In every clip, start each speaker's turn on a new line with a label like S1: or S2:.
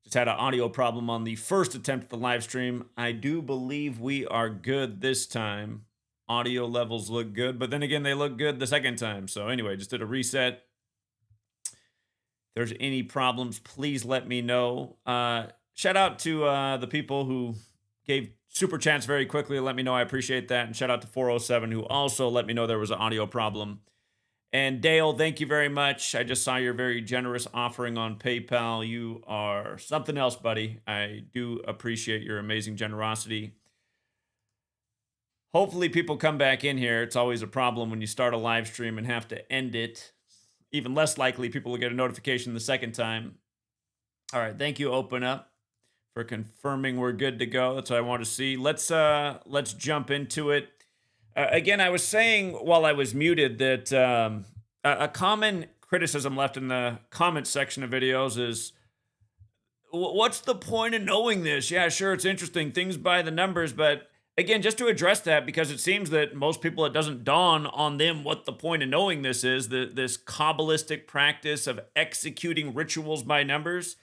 S1: Just had an audio problem on the first attempt at the live stream. I do believe we are good this time. Audio levels look good, but then again, they look good the second time. So anyway, just did a reset. If there's any problems, please let me know. Shout out to the people who gave super chats very quickly. Let me know. I appreciate that. And shout out to 407 who also let me know there was an audio problem. And Dale, thank you very much. I just saw your very generous offering on PayPal. You are something else, buddy. I do appreciate your amazing generosity. Hopefully, people come back in here. It's always a problem when you start a live stream and have to end it. Even less likely people will get a notification the second time. All right, thank you, Open Up, for confirming we're good to go. That's what I want to see. Let's jump into it. Again, I was saying while I was muted that a common criticism left in the comments section of videos is, what's the point of knowing this? Yeah, sure, it's interesting. Things by the numbers. But again, just to address that, because it seems that most people, it doesn't dawn on them what the point of knowing this is, this Kabbalistic practice of executing rituals by numbers.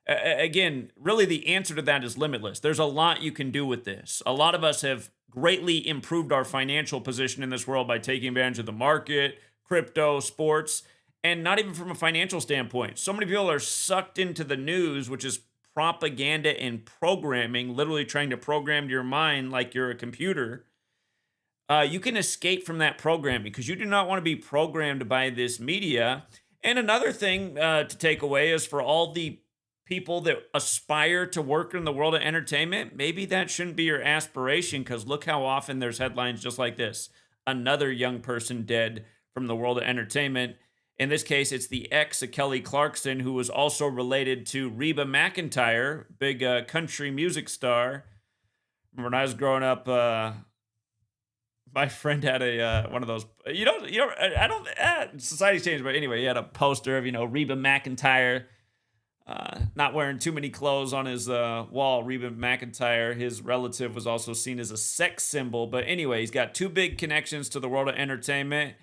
S1: Again, really the answer to that is limitless. There's a lot you can do with this. A lot of us have greatly improved our financial position in this world by taking advantage of the market, crypto, sports, and not even from a financial standpoint. So many people are sucked into the news, which is propaganda and programming, literally trying to program your mind like you're a computer. You can escape from that programming because you do not want to be programmed by this media. And another thing to take away is for all the people that aspire to work in the world of entertainment, maybe that shouldn't be your aspiration, because look how often there's headlines just like this. Another young person dead from the world of entertainment. In this case, it's the ex of Kelly Clarkson, who was also related to Reba McEntire, big country music star. Remember when I was growing up, my friend had a one of those. I don't. Society's changed, but anyway, he had a poster of Reba McEntire. Not wearing too many clothes on his wall. Reba McEntire, his relative, was also seen as a sex symbol. But anyway, he's got two big connections to the world of entertainment.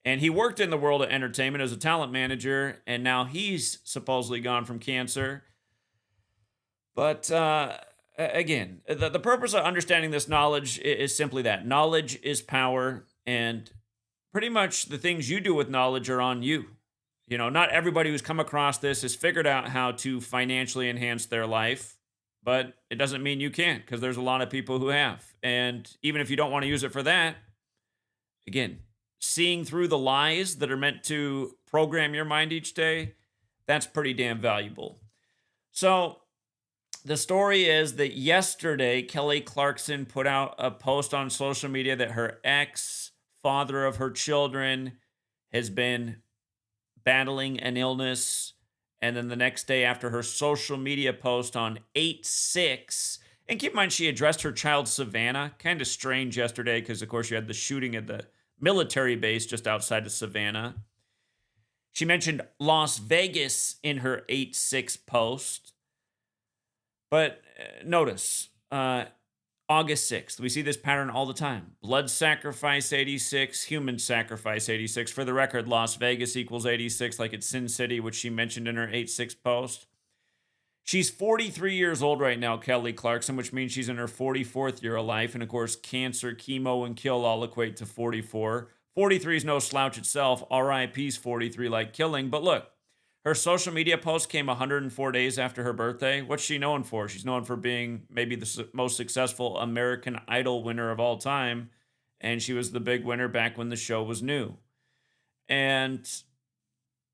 S1: And he worked in the world of entertainment as a talent manager. And now he's supposedly gone from cancer. But again, the purpose of understanding this knowledge is simply that. Knowledge is power. And pretty much the things you do with knowledge are on you. Not everybody who's come across this has figured out how to financially enhance their life, but it doesn't mean you can't, because there's a lot of people who have. And even if you don't want to use it for that, again, seeing through the lies that are meant to program your mind each day, that's pretty damn valuable. So the story is that yesterday, Kelly Clarkson put out a post on social media that her ex, father of her children, has been battling an illness. And then the next day, after her social media post on 8/6, and keep in mind she addressed her child Savannah. Kind of strange yesterday because, of course, you had the shooting at the military base just outside of Savannah. She mentioned Las Vegas in her 8/6 post. But notice, August 6th, we see this pattern all the time. Blood sacrifice 86, human sacrifice 86. For the record, Las Vegas equals 86, like it's Sin City, which she mentioned in her 8/6 post. She's 43 years old right now, Kelly Clarkson, which means she's in her 44th year of life. And of course, cancer, chemo, and kill all equate to 44. 43 is no slouch itself. RIP's 43, like killing. But look, her social media post came 104 days after her birthday. What's she known for? She's known for being maybe the most successful American Idol winner of all time. And she was the big winner back when the show was new. And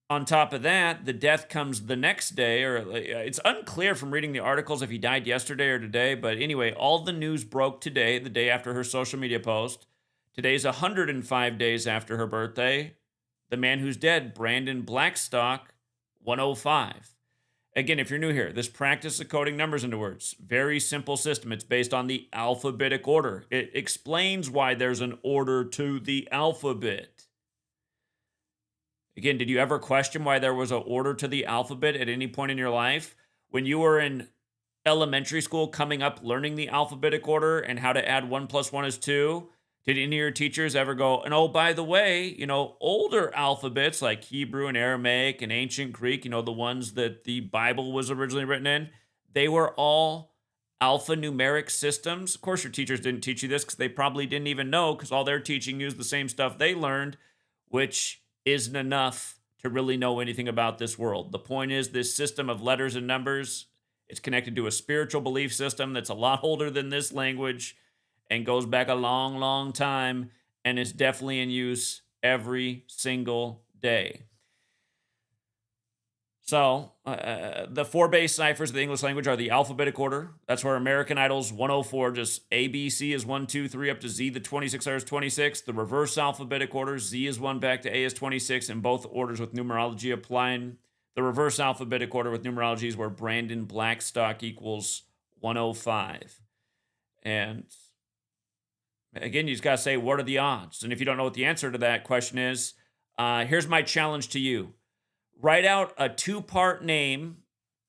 S1: on top of that, the death comes the next day, or it's unclear from reading the articles if he died yesterday or today. But anyway, all the news broke today, the day after her social media post. Today's 105 days after her birthday. The man who's dead, Brandon Blackstock, 105. Again, if you're new here, this practice of coding numbers into words, very simple system. It's based on the alphabetic order. It explains why there's an order to the alphabet. Again, did you ever question why there was an order to the alphabet at any point in your life? When you were in elementary school coming up learning the alphabetic order and how to add 1 + 1 is 2, Did any of your teachers ever go, and oh, by the way, older alphabets like Hebrew and Aramaic and ancient Greek, the ones that the Bible was originally written in, they were all alphanumeric systems? Of course, your teachers didn't teach you this because they probably didn't even know, because all they're teaching you is the same stuff they learned, which isn't enough to really know anything about this world. The point is, this system of letters and numbers, it's connected to a spiritual belief system that's a lot older than this language and goes back a long, long time, and is definitely in use every single day. So, the four base ciphers of the English language are the alphabetic order. That's where American Idol's 104, just ABC is 1, 2, 3, up to Z, the 26 is 26. The reverse alphabetic order, Z is 1, back to A is 26, and both orders with numerology applying. The reverse alphabetic order with numerology is where Brandon Blackstock equals 105. And again, you just got to say, what are the odds? And if you don't know what the answer to that question is, here's my challenge to you. Write out a two-part name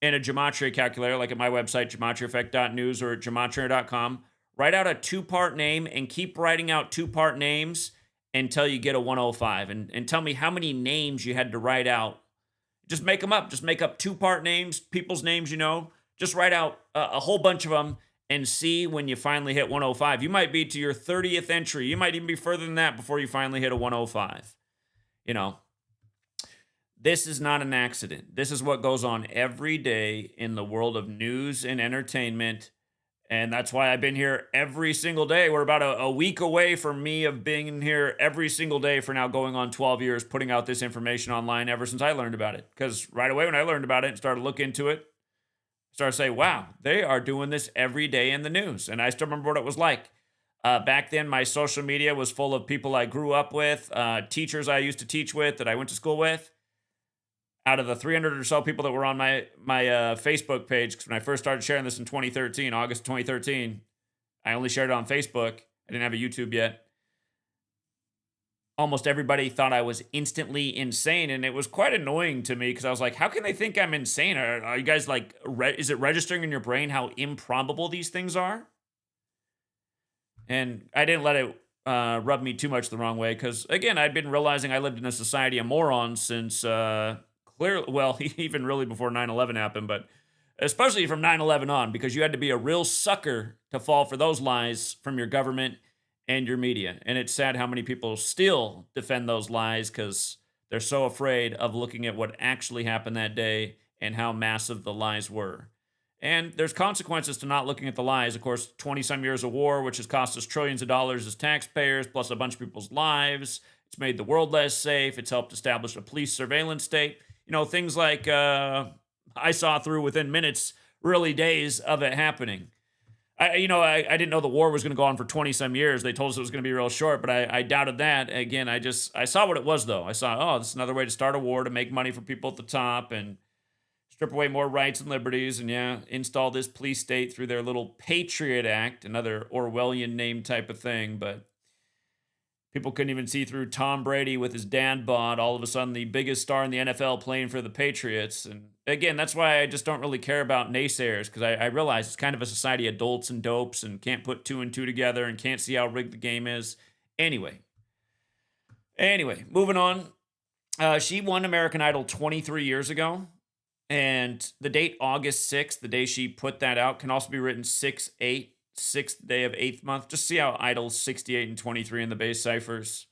S1: in a gematria calculator, like at my website, GematriaEffect.news, or at gematria.com. Write out a two-part name and keep writing out two-part names until you get a 105. And tell me how many names you had to write out. Just make them up. Just make up two-part names, people's names, Just write out a whole bunch of them and see when you finally hit 105. You might be to your 30th entry. You might even be further than that before you finally hit a 105. This is not an accident. This is what goes on every day in the world of news and entertainment. And that's why I've been here every single day. We're about a week away from me of being here every single day for now going on 12 years, putting out this information online ever since I learned about it. Because right away when I learned about it and started to look into it, started to say, wow, they are doing this every day in the news. And I still remember what it was like. Back then, my social media was full of people I grew up with, teachers I used to teach with, that I went to school with. Out of the 300 or so people that were on my Facebook page, because when I first started sharing this in 2013, August 2013, I only shared it on Facebook. I didn't have a YouTube yet. Almost everybody thought I was instantly insane, and it was quite annoying to me because I was like, how can they think I'm insane? Are you guys like, is it registering in your brain how improbable these things are? And I didn't let it rub me too much the wrong way because, again, I'd been realizing I lived in a society of morons since clearly, well, even really before 9/11 happened, but especially from 9/11 on, because you had to be a real sucker to fall for those lies from your government and your media. And it's sad how many people still defend those lies because they're so afraid of looking at what actually happened that day and how massive the lies were. And there's consequences to not looking at the lies. Of course, 20-some years of war, which has cost us trillions of dollars as taxpayers, plus a bunch of people's lives. It's made the world less safe. It's helped establish a police surveillance state. Things like I saw through within minutes, really days of it happening. I didn't know the war was going to go on for 20-some years. They told us it was going to be real short, but I doubted that. Again, I saw what it was, though. I saw, this is another way to start a war, to make money for people at the top and strip away more rights and liberties, and install this police state through their little Patriot Act, another Orwellian name type of thing. But people couldn't even see through Tom Brady with his dad bod, all of a sudden the biggest star in the NFL playing for the Patriots. And again, that's why I just don't really care about naysayers, because I realize it's kind of a society of dolts and dopes and can't put two and two together and can't see how rigged the game is. Anyway, moving on. She won American Idol 23 years ago. And the date August 6th, the day she put that out, can also be written 6/8, 6th day of 8th month. Just see how Idol's 68 and 23 in the base ciphers.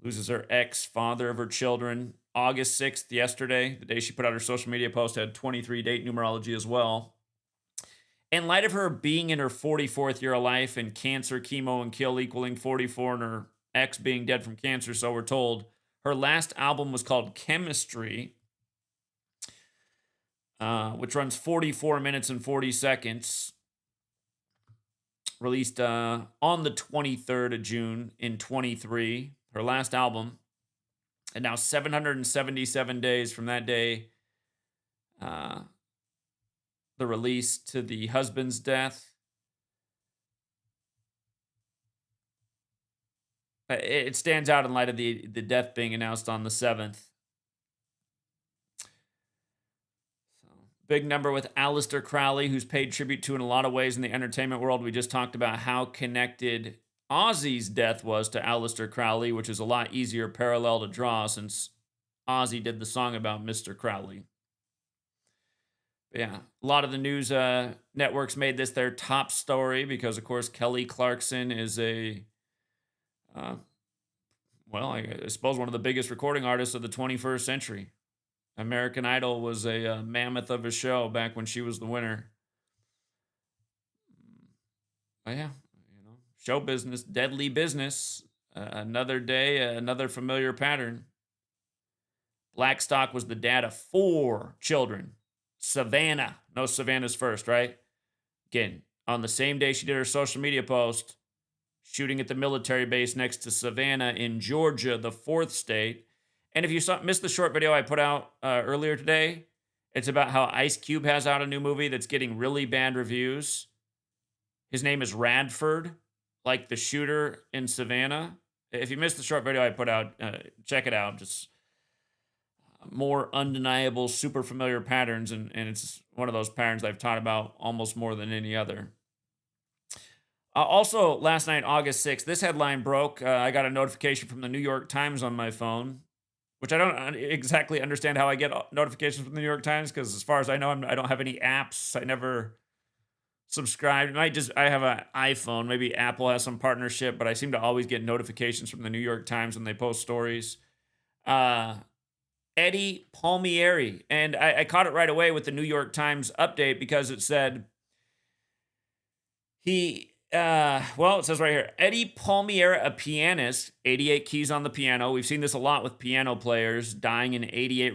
S1: Loses her ex-father of her children. August 6th, yesterday, the day she put out her social media post, had 23 date numerology as well. In light of her being in her 44th year of life and cancer, chemo, and kill equaling 44, and her ex being dead from cancer, so we're told, her last album was called Chemistry, which runs 44 minutes and 40 seconds. Released on the 23rd of June in 23, her last album. And now 777 days from that day, the release to the husband's death. It stands out in light of the death being announced on the 7th. Big number with Aleister Crowley, who's paid tribute to in a lot of ways in the entertainment world. We just talked about how connected Ozzy's death was to Aleister Crowley, which is a lot easier parallel to draw since Ozzy did the song about Mr. Crowley. But yeah, a lot of the news networks made this their top story because, of course, Kelly Clarkson is uh, I suppose one of the biggest recording artists of the 21st century. American Idol was a mammoth of a show back when she was the winner. But yeah, show business, deadly business. Another day, another familiar pattern. Blackstock was the dad of 4 children. Savannah. No, Savannah's first, right? Again, on the same day she did her social media post, shooting at the military base next to Savannah in Georgia, the 4th state. And if you missed the short video I put out earlier today, it's about how Ice Cube has out a new movie that's getting really bad reviews. His name is Radford, like the shooter in Savannah. If you missed the short video I put out, check it out. Just more undeniable, super familiar patterns, and it's one of those patterns I've taught about almost more than any other. Also, last night, August 6th, this headline broke. I got a notification from the New York Times on my phone, which I don't exactly understand how I get notifications from the New York Times, because as far as I know, I don't have any apps. I never subscribed. I have an iPhone. Maybe Apple has some partnership, but I seem to always get notifications from the New York Times when they post stories. Eddie Palmieri. And I caught it right away with the New York Times update because it said it says right here, Eddie Palmieri, a pianist, 88 keys on the piano. We've seen this a lot with piano players dying in 88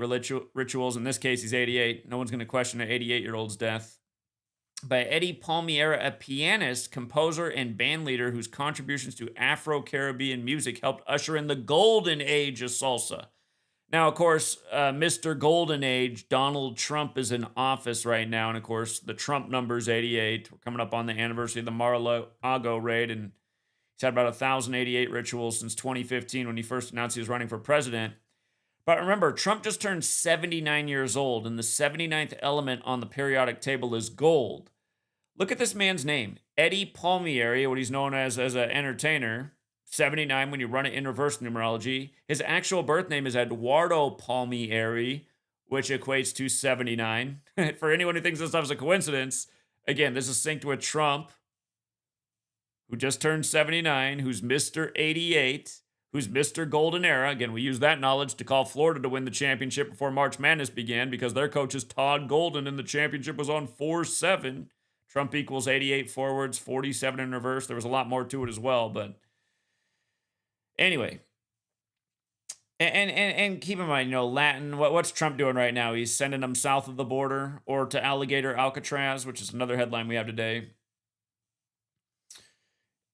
S1: rituals. In this case, he's 88. No one's going to question an 88-year-old's death. By Eddie Palmieri, a pianist, composer, and bandleader whose contributions to Afro-Caribbean music helped usher in the golden age of salsa. Now, of course, Mr. Golden Age, Donald Trump, is in office right now. And, of course, the Trump number is 88. We're coming up on the anniversary of the Mar-a-Lago raid. And he's had about 1,088 rituals since 2015 when he first announced he was running for president. But remember, Trump just turned 79 years old. And the 79th element on the periodic table is gold. Look at this man's name. Eddie Palmieri, what he's known as an entertainer. 79 when you run it in reverse numerology. His actual birth name is Eduardo Palmieri, which equates to 79. For anyone who thinks this stuff is a coincidence, again, this is synced with Trump, who just turned 79, who's Mr. 88, who's Mr. Golden Era. Again, we use that knowledge to call Florida to win the championship before March Madness began because their coach is Todd Golden and the championship was on 4-7. Trump equals 88 forwards, 47 in reverse. There was a lot more to it as well, but anyway, and keep in mind, Latin, what's Trump doing right now? He's sending them south of the border or to Alligator Alcatraz, which is another headline we have today.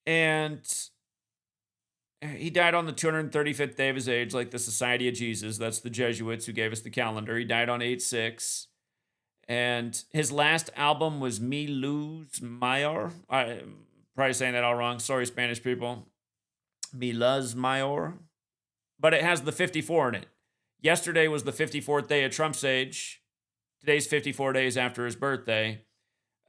S1: And he died on the 235th day of his age, like the Society of Jesus. That's the Jesuits who gave us the calendar. He died on 8/6. And his last album was Mi Luz Mayor. I'm probably saying that all wrong. Sorry, Spanish people. Mi Luz Mayor. But it has the 54 in it. Yesterday was the 54th day of Trump's age. Today's 54 days after his birthday.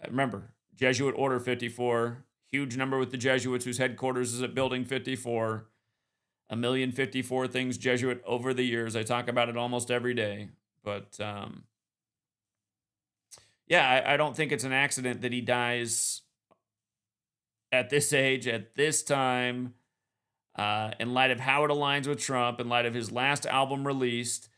S1: Remember, Jesuit Order 54. Huge number with the Jesuits, whose headquarters is at Building 54. 1,054 things Jesuit over the years. I talk about it almost every day. But yeah, I don't think it's an accident that he dies at this age, at this time, in light of how it aligns with Trump, in light of his last album released.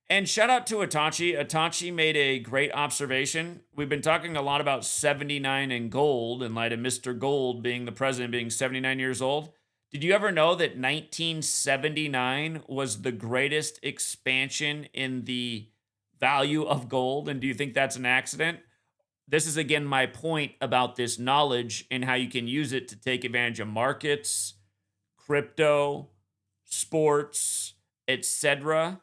S1: And shout out to Itachi. Itachi made a great observation. We've been talking a lot about 79 and gold, in light of Mr. Gold being the president, being 79 years old. Did you ever know that 1979 was the greatest expansion in the value of gold? And do you think that's an accident? This is, again, my point about this knowledge and how you can use it to take advantage of markets, crypto, sports, etc.,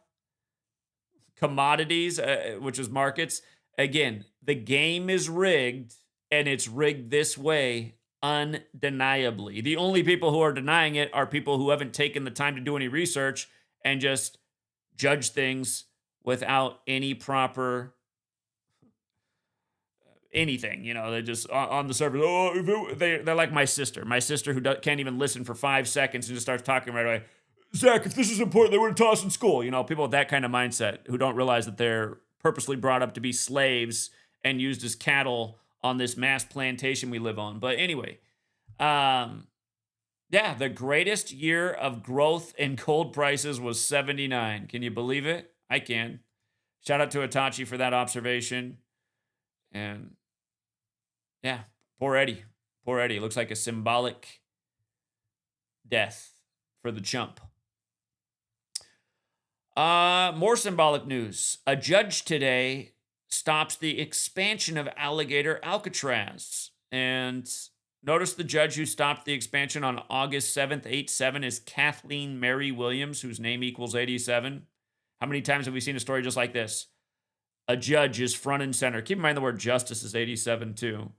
S1: commodities, which is markets. Again, the game is rigged, and it's rigged this way undeniably. The only people who are denying it are people who haven't taken the time to do any research and just judge things without any proper anything. They just on the server. Oh, they're like my sister. My sister who can't even listen for 5 seconds and just starts talking right away. Zach, if this is important, they would have taught us in school. People with that kind of mindset who don't realize that they're purposely brought up to be slaves and used as cattle on this mass plantation we live on. But anyway, yeah, the greatest year of growth in gold prices was 79. Can you believe it? I can. Shout out to Itachi for that observation. And yeah, poor Eddie. Poor Eddie. Looks like a symbolic death for the chump. More symbolic news. A judge today stops the expansion of Alligator Alcatraz. And notice the judge who stopped the expansion on August 7th, 87 is Kathleen Mary Williams, whose name equals 87. How many times have we seen a story just like this? A judge is front and center. Keep in mind the word justice is 87 too.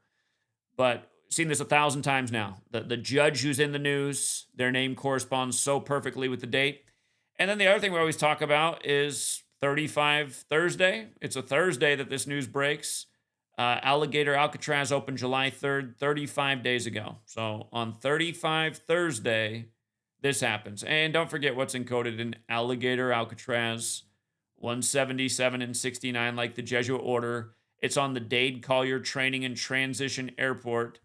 S1: But seen this 1,000 times now. The judge who's in the news, their name corresponds so perfectly with the date. And then the other thing we always talk about is 35 Thursday. It's a Thursday that this news breaks. Alligator Alcatraz opened July 3rd, 35 days ago. So on 35 Thursday, this happens. And don't forget what's encoded in Alligator Alcatraz, 177 and 69, like the Jesuit order. It's on the Dade Collier Training and Transition Airport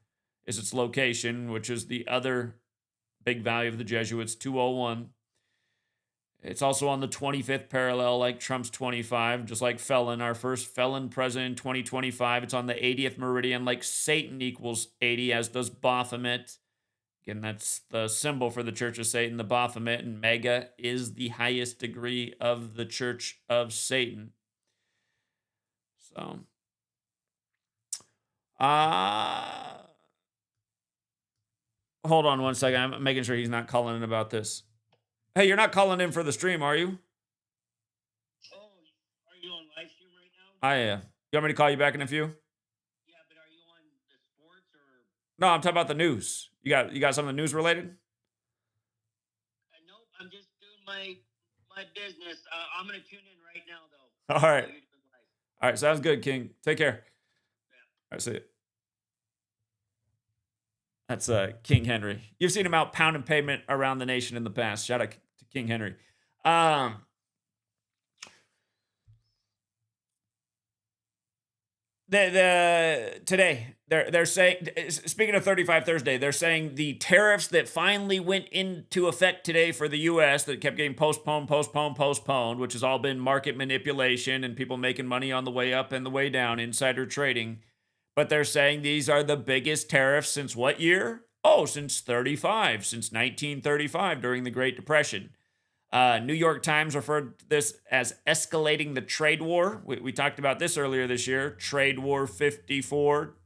S1: is its location, which is the other big value of the Jesuits, 201. It's also on the 25th parallel, like Trump's 25, just like Felon, our first felon president in 2025. It's on the 80th meridian, like Satan equals 80, as does Baphomet. Again, that's the symbol for the Church of Satan, the Baphomet, and Mega is the highest degree of the Church of Satan. So, hold on one second. I'm making sure he's not calling in about this. Hey, you're not calling in for the stream, are you?
S2: Oh, are you on live stream right now?
S1: I am. You want me to call you back in a few?
S2: Yeah, but are you on the sports or?
S1: No, I'm talking about the news. You got something news related?
S2: Nope, I'm just doing my business. I'm gonna tune in right now though.
S1: All right. All right, sounds good, King. Take care.
S2: Yeah.
S1: All right, see it. That's King Henry. You've seen him out pounding pavement around the nation in the past. Shout out to King Henry. Today they're saying, speaking of 35 Thursday, they're saying the tariffs that finally went into effect today for the U.S. that kept getting postponed, which has all been market manipulation and people making money on the way up and the way down, insider trading. But they're saying these are the biggest tariffs since what year? Oh, since 1935 during the Great Depression. New York Times referred to this as escalating the trade war. We talked about this earlier this year. Trade War 54.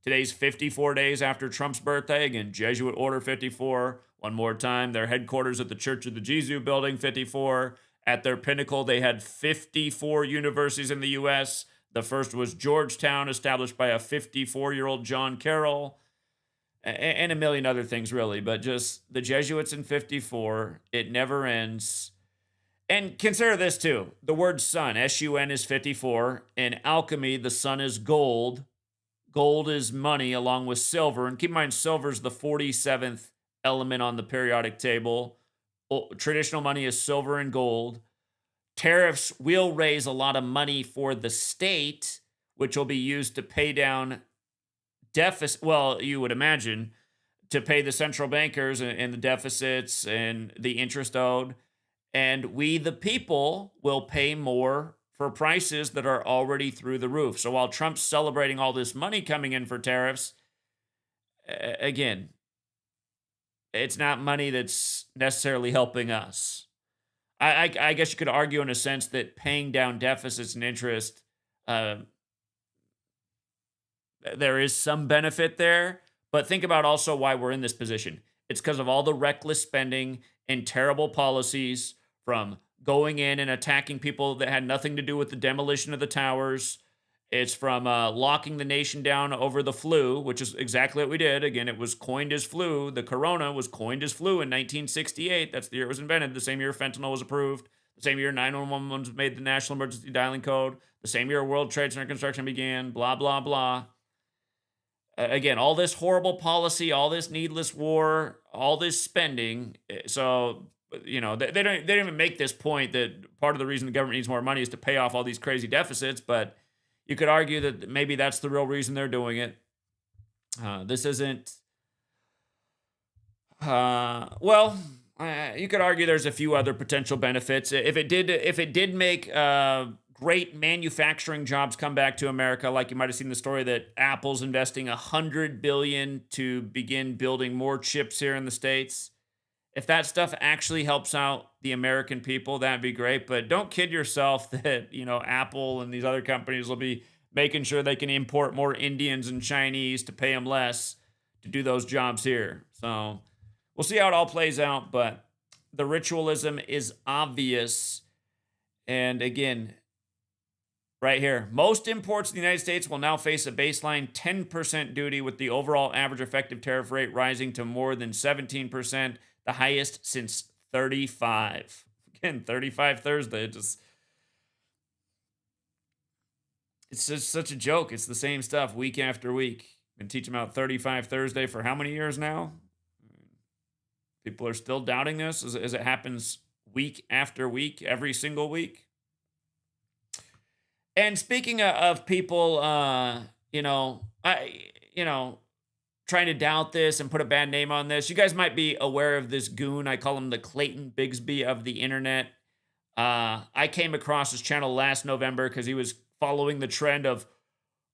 S1: Today's 54 days after Trump's birthday. Again, Jesuit Order 54. One more time, their headquarters at the Church of the Jesus Building 54. At their pinnacle, they had 54 universities in the U.S. The first was Georgetown, established by a 54-year-old John Carroll, and a million other things, really. But just the Jesuits in 54, it never ends. And consider this, too. The word sun, S-U-N, is 54. In alchemy, the sun is gold. Gold is money, along with silver. And keep in mind, silver is the 47th element on the periodic table. Traditional money is silver and gold. Tariffs will raise a lot of money for the state, which will be used to pay down deficit. Well, you would imagine to pay the central bankers and the deficits and the interest owed. And we, the people, will pay more for prices that are already through the roof. So while Trump's celebrating all this money coming in for tariffs, again, it's not money that's necessarily helping us. I guess you could argue in a sense that paying down deficits and interest, there is some benefit there. But think about also why we're in this position. It's because of all the reckless spending and terrible policies, from going in and attacking people that had nothing to do with the demolition of the towers. It's from locking the nation down over the flu, which is exactly what we did. Again, it was coined as flu. The corona was coined as flu in 1968. That's the year it was invented. The same year fentanyl was approved. The same year 911 was made the National Emergency Dialing Code. The same year World Trade Center construction began. Blah, blah, blah. again, all this horrible policy, all this needless war, all this spending. So, they don't even make this point that part of the reason the government needs more money is to pay off all these crazy deficits. But you could argue that maybe that's the real reason they're doing it. This isn't. You could argue there's a few other potential benefits. If it did make great manufacturing jobs come back to America, like you might have seen the story that Apple's investing $100 billion to begin building more chips here in the States. If that stuff actually helps out the American people, that'd be great. But don't kid yourself that, Apple and these other companies will be making sure they can import more Indians and Chinese to pay them less to do those jobs here. So we'll see how it all plays out, but the ritualism is obvious. And again, right here, most imports in the United States will now face a baseline 10% duty, with the overall average effective tariff rate rising to more than 17%, the highest since 35. Again, 35 Thursday. It's just such a joke. It's the same stuff week after week. Been teaching about 35 Thursday for how many years now? People are still doubting this as it happens week after week, every single week. And speaking of people, trying to doubt this and put a bad name on this, you guys might be aware of this goon. I call him the Clayton Bigsby of the internet. I came across his channel last November because he was following the trend of,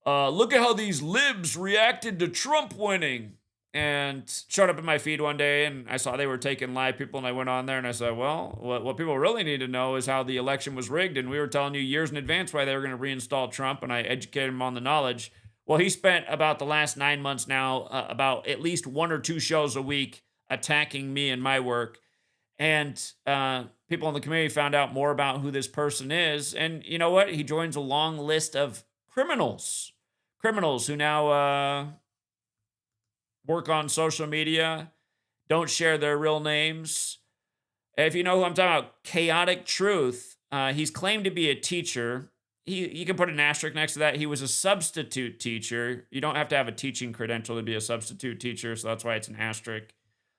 S1: look at how these libs reacted to Trump winning. And showed up in my feed one day, and I saw they were taking live people, and I went on there, and I said, well, what people really need to know is how the election was rigged, and we were telling you years in advance why they were going to reinstall Trump, and I educated them on the knowledge. Well, he spent about the last 9 months now, about at least 1 or 2 shows a week attacking me and my work, and people in the community found out more about who this person is, and you know what? He joins a long list of criminals who now work on social media, don't share their real names. If you know who I'm talking about, Chaotic Truth, he's claimed to be a teacher. You can put an asterisk next to that. He was a substitute teacher. You don't have to have a teaching credential to be a substitute teacher, so that's why it's an asterisk.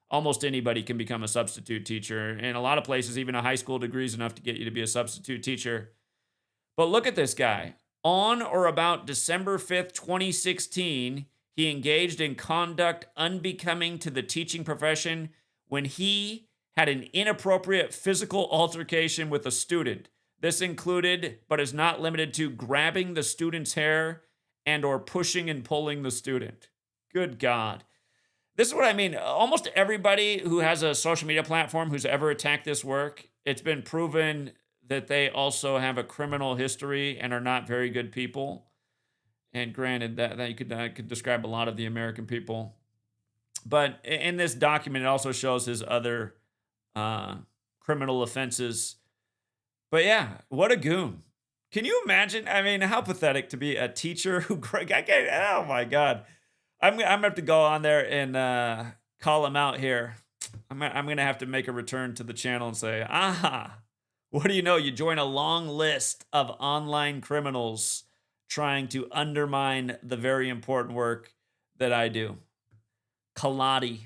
S1: Almost anybody can become a substitute teacher. In a lot of places, even a high school degree is enough to get you to be a substitute teacher. But look at this guy. On or about December 5th, 2016, he engaged in conduct unbecoming to the teaching profession when he had an inappropriate physical altercation with a student. This included, but is not limited to, grabbing the student's hair and or pushing and pulling the student. Good God. This is what I mean. Almost everybody who has a social media platform who's ever attacked this work, it's been proven that they also have a criminal history and are not very good people. And granted, that you could describe a lot of the American people. But in this document, it also shows his other criminal offenses. But yeah, what a goon. Can you imagine? I mean, how pathetic to be a teacher who... oh my God. I'm going to have to go on there and call him out here. I'm going to have to make a return to the channel and say, what do you know? You join a long list of online criminals trying to undermine the very important work that I do. Kaladi.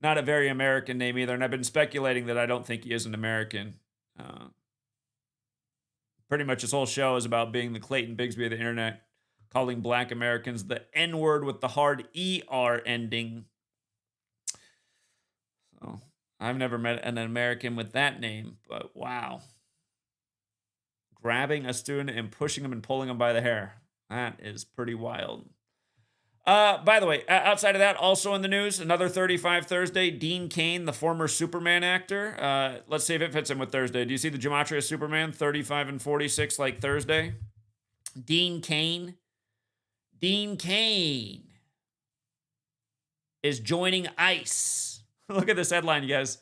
S1: Not a very American name either, and I've been speculating that I don't think he is an American. Pretty much his whole show is about being the Clayton Bigsby of the internet, calling black Americans the N-word with the hard ER ending. So, I've never met an American with that name, but wow. Grabbing a student and pushing him and pulling him by the hair. That is pretty wild. By the way, outside of that, also in the news, another 35 Thursday, Dean Cain, the former Superman actor. Let's see if it fits in with Thursday. Do you see the Gematria Superman, 35 and 46 like Thursday? Dean Cain is joining ICE. Look at this headline, you guys.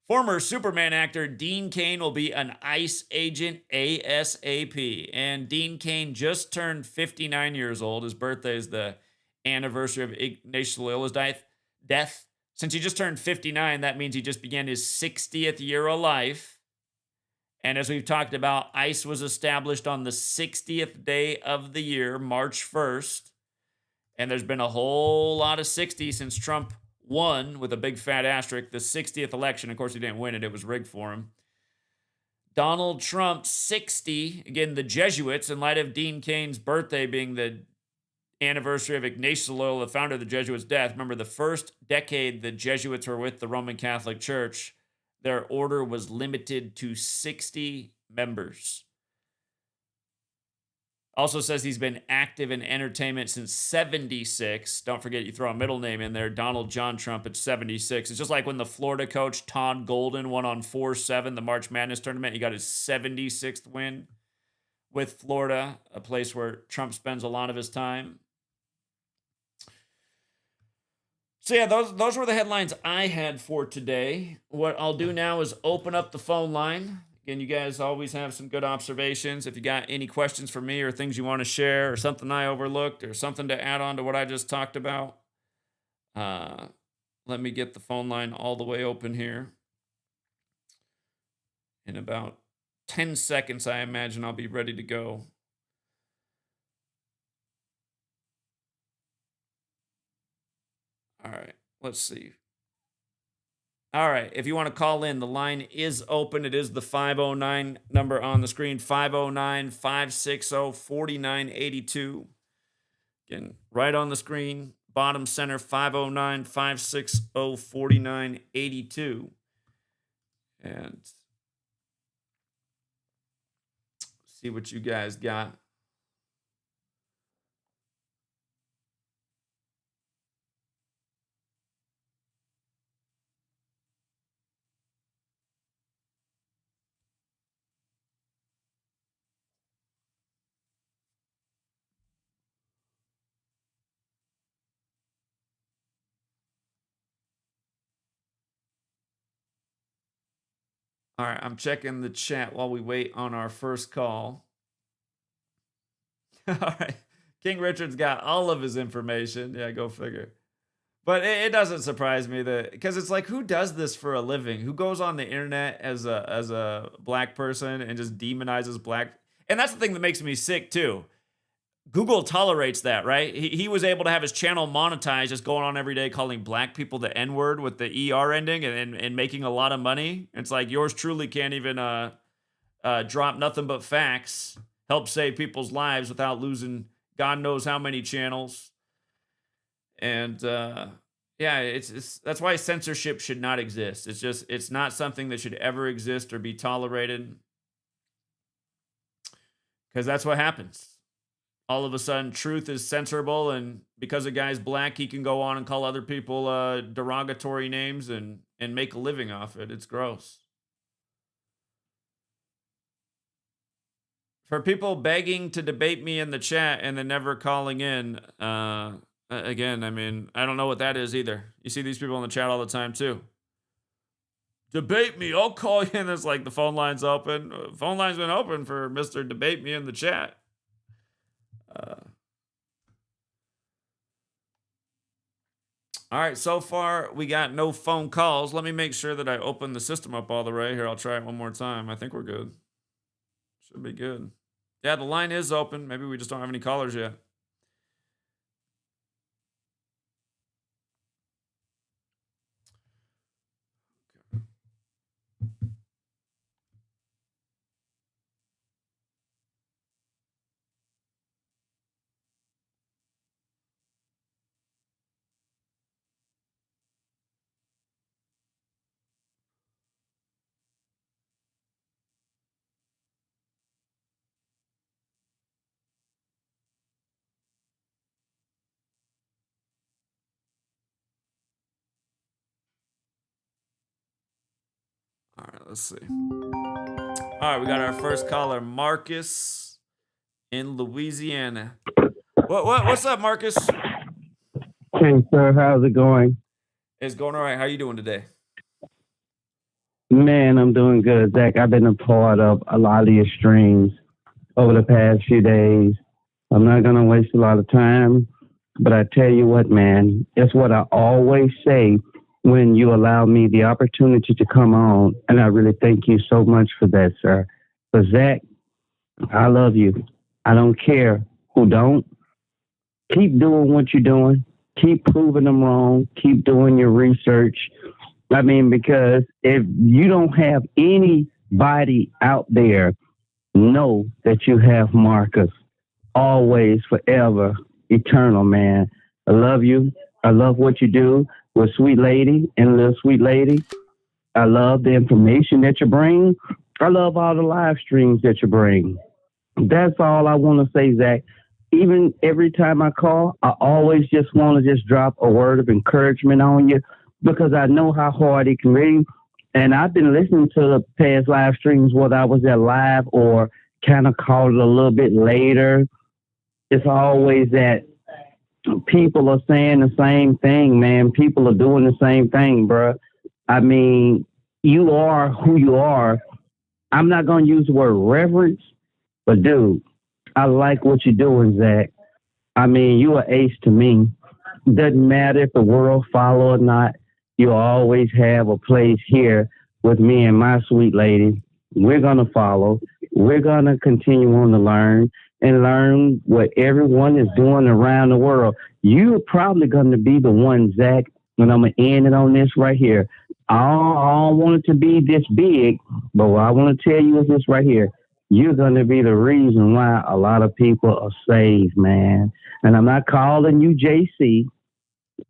S1: Former Superman actor Dean Cain will be an ICE agent ASAP. And Dean Cain just turned 59 years old. His birthday is the anniversary of Ignatius Loyola's death. Since he just turned 59, that means he just began his 60th year of life. And as we've talked about, ICE was established on the 60th day of the year, March 1st. And there's been a whole lot of 60 since Trump won with a big fat asterisk. The 60th election, of course, he didn't win it. It was rigged for him. Donald Trump, 60. Again, the Jesuits, in light of Dean Cain's birthday being the anniversary of Ignatius Loyola, the founder of the Jesuits' death. Remember, the first decade the Jesuits were with the Roman Catholic Church, their order was limited to 60 members. Also says he's been active in entertainment since 76. Don't forget, you throw a middle name in there, Donald John Trump at 76. It's just like when the Florida coach Todd Golden won on 4-7, the March Madness tournament. He got his 76th win with Florida, a place where Trump spends a lot of his time. So yeah, those were the headlines I had for today. What I'll do now is open up the phone line. Again, you guys always have some good observations. If you got any questions for me or things you want to share or something I overlooked or something to add on to what I just talked about, let me get the phone line all the way open here. In about 10 seconds, I imagine I'll be ready to go. All right, let's see. All right, if you want to call in, the line is open. It is the 509 number on the screen, 509-560-4982. Again, right on the screen, bottom center, 509-560-4982. And see what you guys got. All right, I'm checking the chat while we wait on our first call. All right, King Richard's got all of his information. Yeah, go figure. But it doesn't surprise me that, because it's like, who does this for a living? Who goes on the internet as a black person and just demonizes black? And that's the thing that makes me sick too. Google tolerates that, right? He was able to have his channel monetized, just going on every day calling black people the N-word with the ER ending and making a lot of money. It's like yours truly can't even drop nothing but facts, help save people's lives without losing God knows how many channels. And yeah, it's that's why censorship should not exist. It's not something that should ever exist or be tolerated, because that's what happens. All of a sudden, truth is censorable, and because a guy's black, he can go on and call other people derogatory names and make a living off it. It's gross. For people begging to debate me in the chat and then never calling in, again, I mean, I don't know what that is either. You see these people in the chat all the time too. Debate me, I'll call you in. It's like the phone line's open. Phone line's been open for Mr. Debate Me in the chat. All right, so far we got no phone calls. Let me make sure that I open the system up all the way. Here, I'll try it one more time. I think we're good. Should be good. Yeah, the line is open. Maybe we just don't have any callers yet. All right, let's see. All right, we got our first caller, Marcus in Louisiana. What's up, Marcus?
S3: Hey, sir, how's it going?
S1: It's going all right. How you doing today?
S3: Man, I'm doing good, Zach. I've been a part of a lot of your streams over the past few days. I'm not going to waste a lot of time, but I tell you what, man, it's what I always say when you allow me the opportunity to come on, and I really thank you so much for that, sir. But Zach, I love you. I don't care who don't. Keep doing what you're doing. Keep proving them wrong. Keep doing your research. I mean, because if you don't have anybody out there, know that you have Marcus. Always, forever, eternal, man. I love you. I love what you do with Sweet Lady and Little Sweet Lady. I love the information that you bring. I love all the live streams that you bring. That's all I want to say, Zach. Even every time I call, I always just want to just drop a word of encouragement on you because I know how hard it can be. And I've been listening to the past live streams, whether I was at live or kind of called it a little bit later. It's always that people are saying the same thing, man. People are doing the same thing, bro. I mean, you are who you are. I'm not going to use the word reverence, but dude, I like what you're doing, Zach. I mean, you are ace to me. Doesn't matter if the world follow or not. You'll always have a place here with me and my sweet lady. We're going to follow. We're going to continue on to learn and learn what everyone is doing around the world. You're probably going to be the one, Zach, and I'm going to end it on this right here. I don't want it to be this big, but what I want to tell you is this right here. You're going to be the reason why a lot of people are saved, man. And I'm not calling you JC.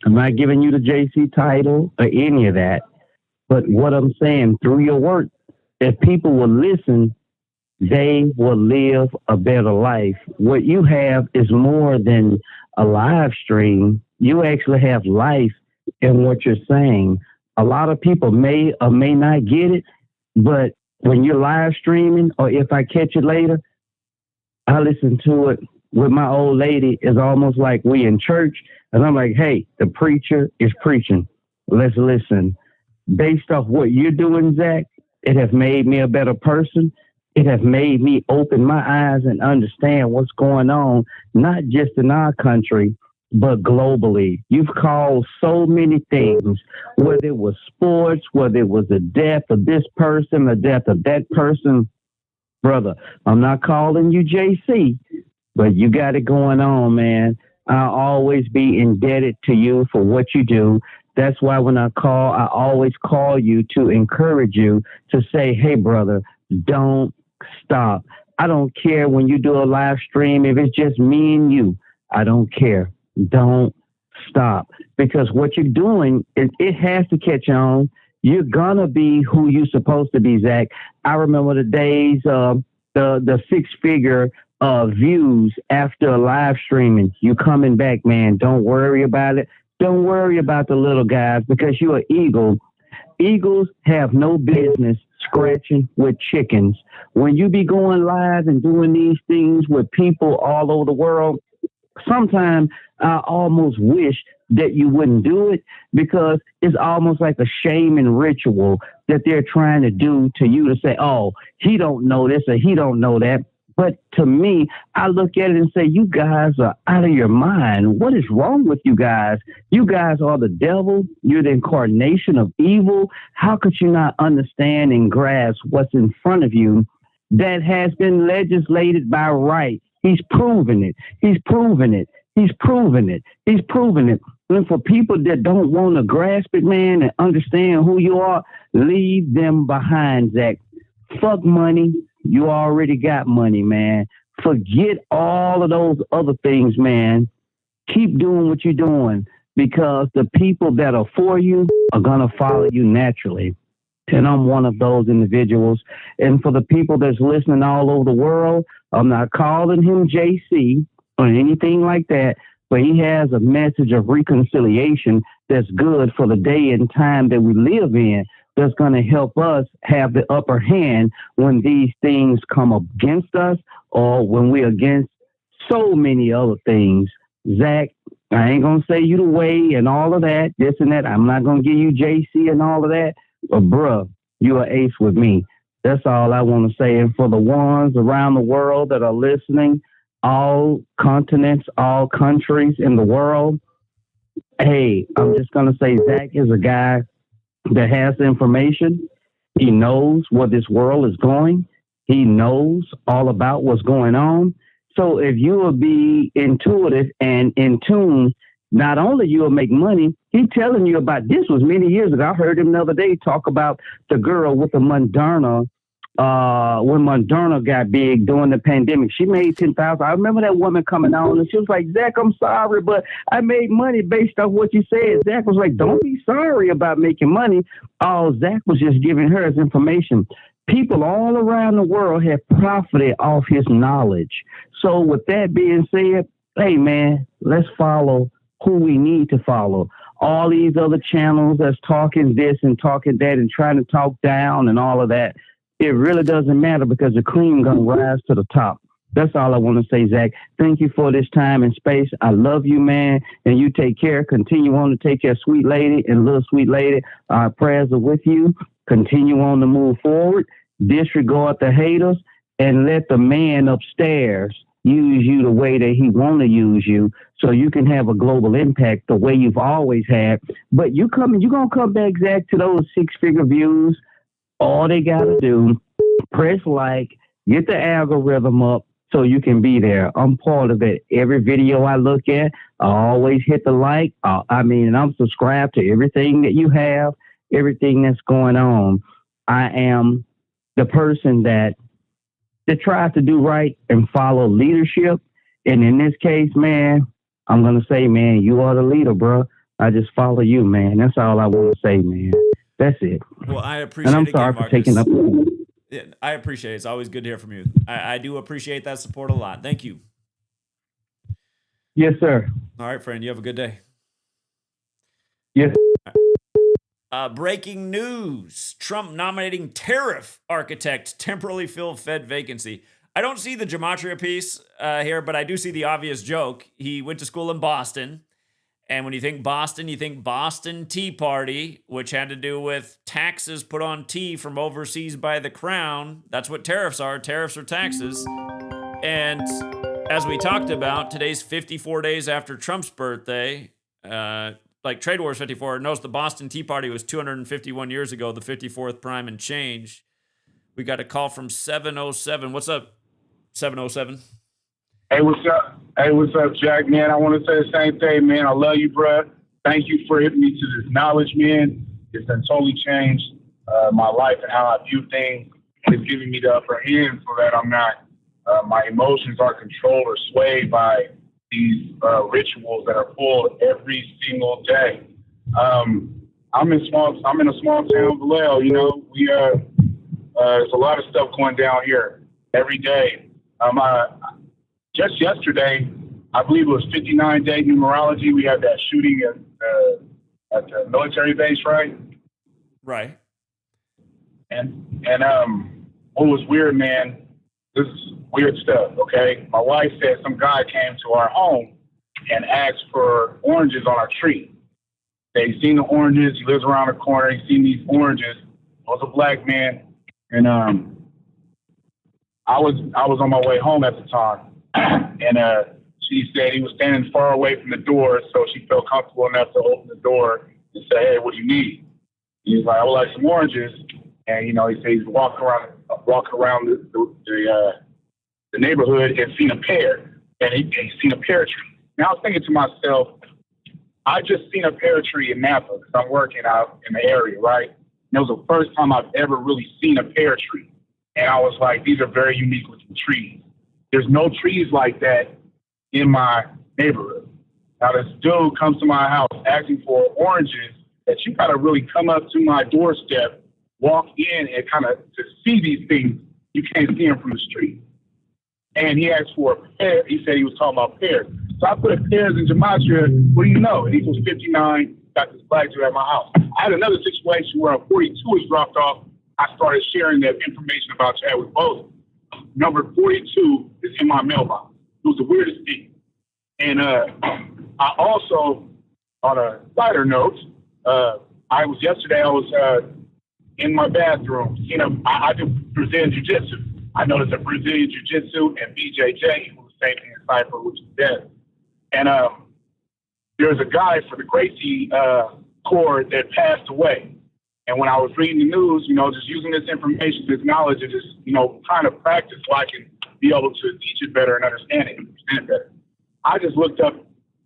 S3: I'm not giving you the JC title or any of that. But what I'm saying, through your work, if people will listen, they will live a better life. What you have is more than a live stream. You actually have life in what you're saying. A lot of people may or may not get it, but when you're live streaming, or if I catch it later, I listen to it with my old lady. It's almost like we in church, and I'm like, hey, the preacher is preaching. Let's listen. Based off what you're doing, Zach, it has made me a better person. It has made me open my eyes and understand what's going on, not just in our country, but globally. You've called so many things, whether it was sports, whether it was the death of this person, the death of that person. Brother, I'm not calling you JC, but you got it going on, man. I'll always be indebted to you for what you do. That's why when I call, I always call you to encourage you to say, hey, brother, don't stop. I don't care when you do a live stream. If it's just me and you, I don't care. Don't stop, because what you're doing is it has to catch on. You're gonna be who you're supposed to be, Zach. I remember the days of the 6-figure views after live streaming. You coming back, man. Don't worry about it. Don't worry about the little guys, because you're an eagle. Eagles have no business scratching with chickens. When you be going live and doing these things with people all over the world, sometimes I almost wish that you wouldn't do it, because it's almost like a shame and ritual that they're trying to do to you to say, oh, he don't know this or he don't know that. But to me, I look at it and say, you guys are out of your mind. What is wrong with you guys? You guys are the devil. You're the incarnation of evil. How could you not understand and grasp what's in front of you that has been legislated by right? He's proven it. He's proven it. He's proven it. He's proven it. And for people that don't want to grasp it, man, and understand who you are, leave them behind, Zach. Fuck money. You already got money, man. Forget all of those other things, man. Keep doing what you're doing, because the people that are for you are going to follow you naturally. And I'm one of those individuals. And for the people that's listening all over the world, I'm not calling him JC or anything like that, but he has a message of reconciliation that's good for the day and time that we live in, that's going to help us have the upper hand when these things come against us, or when we're against so many other things. Zach, I ain't going to say you the way and all of that, this and that. I'm not going to give you JC and all of that. But, bruh, you are ace with me. That's all I want to say. And for the ones around the world that are listening, all continents, all countries in the world, hey, I'm just going to say Zach is a guy that has the information. He knows where this world is going. He knows all about what's going on. So if you will be intuitive and in tune, not only you'll make money, he's telling you about this was many years ago. I heard him the other day talk about the girl with the Moderna. When Moderna got big during the pandemic, she made 10,000. I remember that woman coming on and she was like, Zach, I'm sorry, but I made money based off what you said. Zach was like, don't be sorry about making money. Oh, Zach was just giving her his information. People all around the world have profited off his knowledge. So with that being said, hey man, let's follow who we need to follow. All these other channels that's talking this and talking that and trying to talk down and all of that, it really doesn't matter because the cream gonna rise to the top. That's all I want to say, Zach. Thank you for this time and space. I love you, man, and you take care. Continue on to take care, sweet lady and little sweet lady. Our prayers are with you. Continue on to move forward. Disregard the haters and let the man upstairs use you the way that he want to use you so you can have a global impact the way you've always had. But you're going to come back, Zach, to those 6-figure views. All they got to do, press like, get the algorithm up so you can be there. I'm part of it. Every video I look at, I always hit the like. And I'm subscribed to everything that you have, everything that's going on. I am the person that tries to do right and follow leadership. And in this case, man, I'm going to say, man, you are the leader, bro. I just follow you, man. That's all I want to say, man. That's it.
S1: Well, I appreciate it.
S3: And I'm sorry for taking up.
S1: Yeah, I appreciate it. It's always good to hear from you. I do appreciate that support a lot. Thank you.
S3: Yes, sir.
S1: All right, friend. You have a good day.
S3: Yes.
S1: Breaking news. Trump nominating tariff architect temporarily fill Fed vacancy. I don't see the gematria piece here, but I do see the obvious joke. He went to school in Boston. And when you think Boston, you think Boston Tea Party, which had to do with taxes put on tea from overseas by the crown. That's what tariffs are. Tariffs are taxes. And as we talked about, today's 54 days after Trump's birthday. Like Trade Wars 54, notice the Boston Tea Party was 251 years ago, the 54th prime and change. We got a call from 707. What's up, 707?
S4: Hey, what's up? Hey, what's up, Jack, man? I want to say the same thing, man. I love you, bro. Thank you for hitting me to this knowledge, man. It's been totally changed my life and how I view things. And it's giving me the upper hand so that I'm not, my emotions are controlled or swayed by these rituals that are pulled every single day. I'm in a small town, Vallejo. You know, there's a lot of stuff going down here every day. Just yesterday, I believe it was 59-day numerology. We had that shooting at the military base, right?
S1: Right.
S4: And what was weird, man, this is weird stuff, okay? My wife said some guy came to our home and asked for oranges on our tree. They seen the oranges. He lives around the corner. He seen these oranges. I was a black man, and I was on my way home at the time. And she said he was standing far away from the door, so she felt comfortable enough to open the door and say, "Hey, what do you need?" He was like, "I would like some oranges." And he said he's walking around the neighborhood and seen a pear, and he seen a pear tree. Now I was thinking to myself, I just seen a pear tree in Napa because I'm working out in the area, right? And it was the first time I've ever really seen a pear tree, and I was like, these are very unique looking trees. There's no trees like that in my neighborhood. Now this dude comes to my house asking for oranges that you gotta really come up to my doorstep, walk in, and kind of to see these things. You can't see them from the street. And he asked for a pear. He said he was talking about pears. So I put pears in gematria. What do you know? It equals 59. Got this black dude at my house. I had another situation where a 42 was dropped off. I started sharing that information about Chad with both. Number 42 is in my mailbox. It was the weirdest thing. And I also, on a lighter note, I was in my bathroom. I do Brazilian Jiu-Jitsu. I noticed that Brazilian Jiu-Jitsu and BJJ equal the same thing in Cypher, which is death. And there's a guy for the Gracie Corps that passed away. And when I was reading the news, just using this information, this knowledge, and just, trying to practice so I can be able to teach it better and understand it better. I just looked up,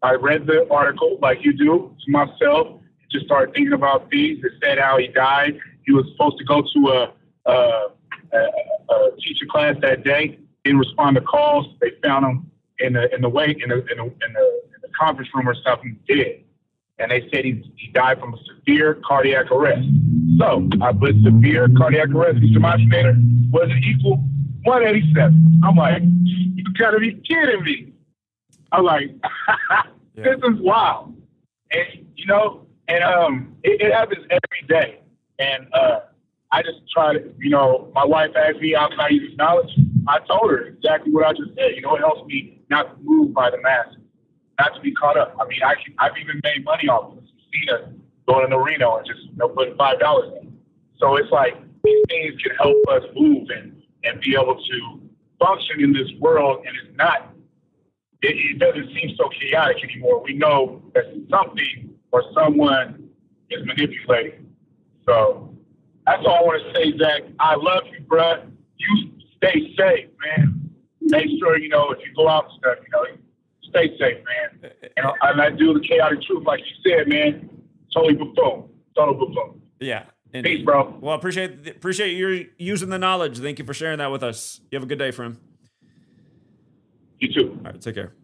S4: I read the article like you do to myself, just started thinking about things. It said how he died. He was supposed to go to a teacher class that day, didn't respond to calls. They found him in the conference room or something, dead. And they said he died from a severe cardiac arrest. So I put severe cardiac arrest in Gematriator. Was it equal? 187. I'm like, you gotta be kidding me. I'm like, this is wild. And it happens every day. And I just try to, my wife asked me how can I use this knowledge. I told her exactly what I just said. It helps me not to move by the masses, not to be caught up. I mean, I've even made money off of Cena going in the Reno and just putting $5 in. So it's like these things can help us move and be able to function in this world. And it's not, it doesn't seem so chaotic anymore. We know that something or someone is manipulating. So that's all I want to say, Zach. I love you, bruh. You stay safe, man. Make sure, if you go out and stuff, stay safe, man. And I do the chaotic truth, like you said, man. Totally buffoon. Total buffoon.
S1: Yeah.
S4: Indeed. Peace, bro.
S1: Well, appreciate you using the knowledge. Thank you for sharing that with us. You have a good day, friend.
S4: You too.
S1: All right, take care.